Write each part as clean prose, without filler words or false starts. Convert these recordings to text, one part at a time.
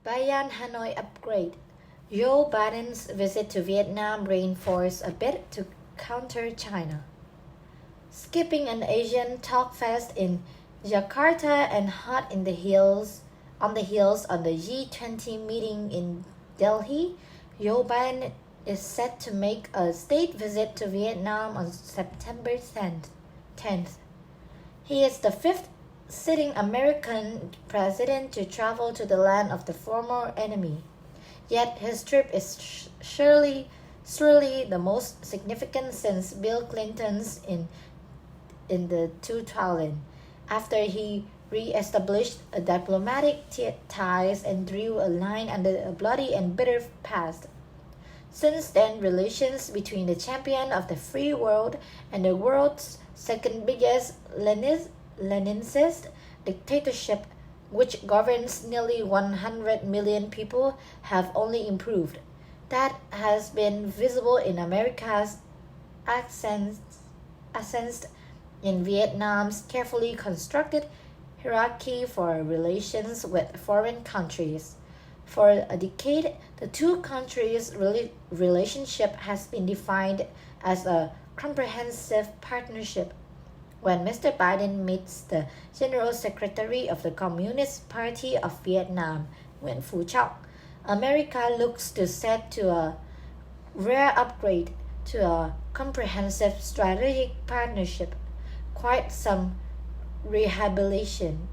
Bayan Hanoi upgrade. Joe Biden's visit to Vietnam reinforced a bid to counter China. Skipping an Asian talk fest in Jakarta and hot in the heels on the heels of the G20 meeting in Delhi, Joe Biden is set to make a state visit to Vietnam on September 10th. He is the fifth sitting American president to travel to the land of the former enemy. Yet his trip is surely the most significant since Bill Clinton's in the 2000, after he re-established diplomatic ties and drew a line under a bloody and bitter past. Since then, relations between the champion of the free world and the world's second biggest Leninist dictatorship, which governs nearly 100 million people, have only improved. That has been visible in America's ascent in Vietnam's carefully constructed hierarchy for relations with foreign countries. For a decade, the two countries' relationship has been defined as a comprehensive partnership. When Mr. Biden meets the General Secretary of the Communist Party of Vietnam, Nguyen Phu Trọng, America looks to set to a rare upgrade to a comprehensive strategic partnership, quite some rehabilitation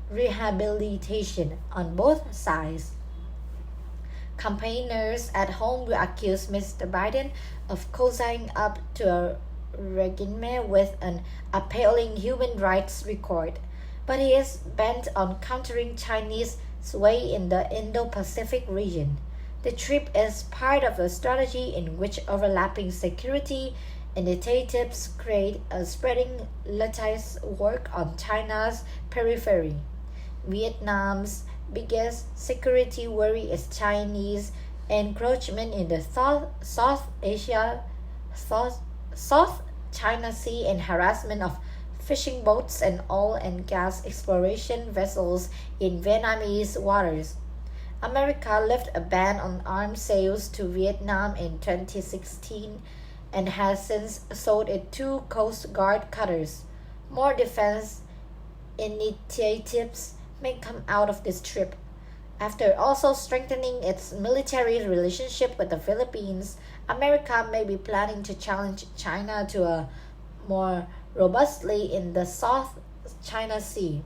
on both sides. Campaigners at home will accuse Mr. Biden of cozying up to a regime with an appalling human rights record, but he is bent on countering Chinese sway in the Indo-Pacific region. The trip is part of a strategy in which overlapping security initiatives create a spreading lattice work on China's periphery. Vietnam's biggest security worry is Chinese encroachment in the South China Sea and harassment of fishing boats and oil and gas exploration vessels in Vietnamese waters. America lifted a ban on arms sales to Vietnam in 2016 and has since sold it 2 Coast Guard cutters. More defense initiatives may come out of this trip. After also strengthening its military relationship with the Philippines, America may be planning to challenge China to a more robustly in the South China Sea.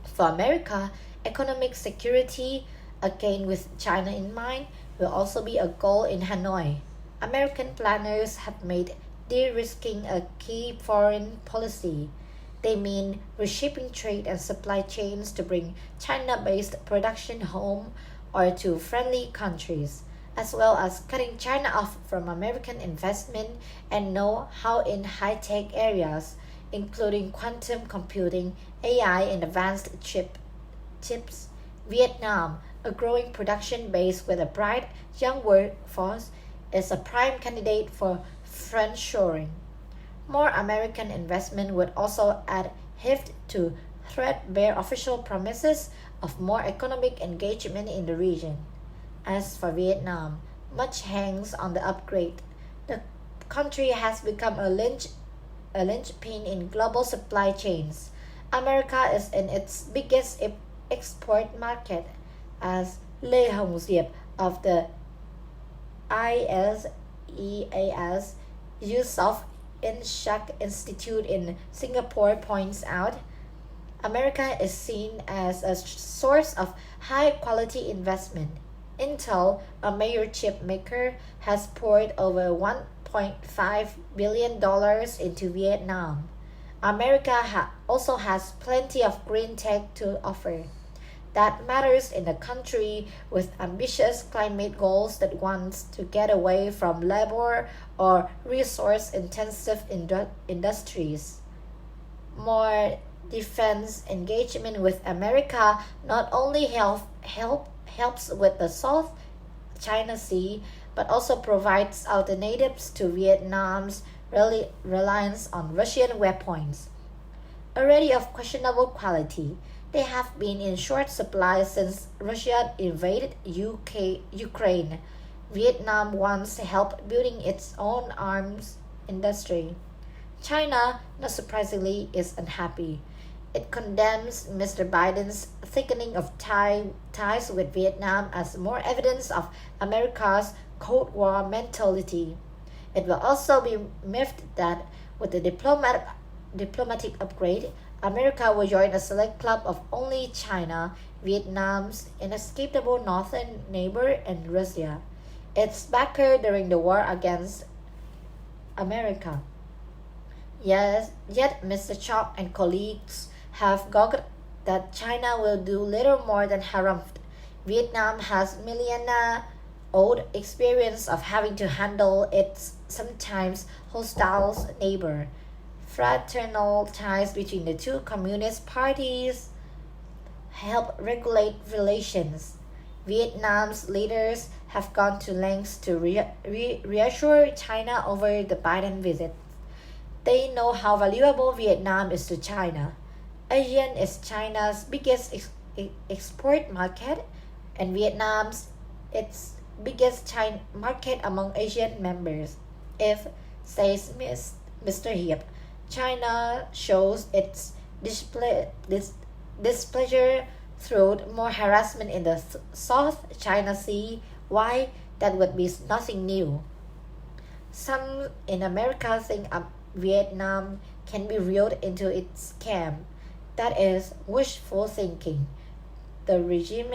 For America, economic security, again with China in mind, will also be a goal in Hanoi. American planners have made de-risking a key foreign policy. They mean reshaping trade and supply chains to bring China-based production home or to friendly countries, as well as cutting China off from American investment and know-how in high-tech areas, including quantum computing, AI, and advanced chips. Vietnam, a growing production base with a bright young workforce, is a prime candidate for friendshoring. More American investment would also add heft to threadbare official promises of more economic engagement in the region. As for Vietnam, much hangs on the upgrade. The country has become a linchpin in global supply chains. America is in its biggest export market, as Lê Hồng Diệp of the ISEAS Yusof Ishak Institute in Singapore points out. America is seen as a source of high-quality investment. Intel, a major chip maker, has poured over $1.5 billion into Vietnam. America also has plenty of green tech to offer. That matters in a country with ambitious climate goals that wants to get away from labor or resource-intensive industries. More defense engagement with America not only helps with the South China Sea, but also provides alternatives to Vietnam's reliance on Russian weapons. Already of questionable quality, They have been in short supply since Russia invaded Ukraine. Vietnam wants help building its own arms industry. China, not surprisingly, is unhappy. It condemns Mr. Biden's thickening of ties with Vietnam as more evidence of America's Cold War mentality. It will also be miffed that with the diplomatic upgrade, America will join a select club of only China, Vietnam's inescapable northern neighbor, and Russia, its backer during the war against America. Yes, yet Mr. Chok and colleagues have gauge that China will do little more than harumph. Vietnam has millennia-old experience of having to handle its sometimes hostile neighbor. Fraternal ties between the two communist parties help regulate relations. Vietnam's leaders have gone to lengths to reassure China over the Biden visit. They know how valuable Vietnam is to China. ASEAN is China's biggest export market, and Vietnam's its biggest market among Asian members. If, says Mr. Hiep, China shows its displeasure through more harassment in the South China Sea, why, that would be nothing new. Some in America think Vietnam can be reeled into its scam. That is wishful thinking. The regime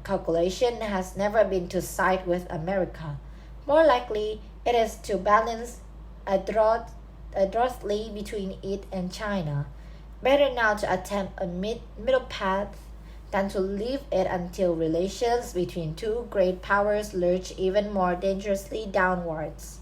calculation has never been to side with America. More likely, it is to balance adroitly between it and China. Better now to attempt a middle path than to leave it until relations between two great powers lurch even more dangerously downwards.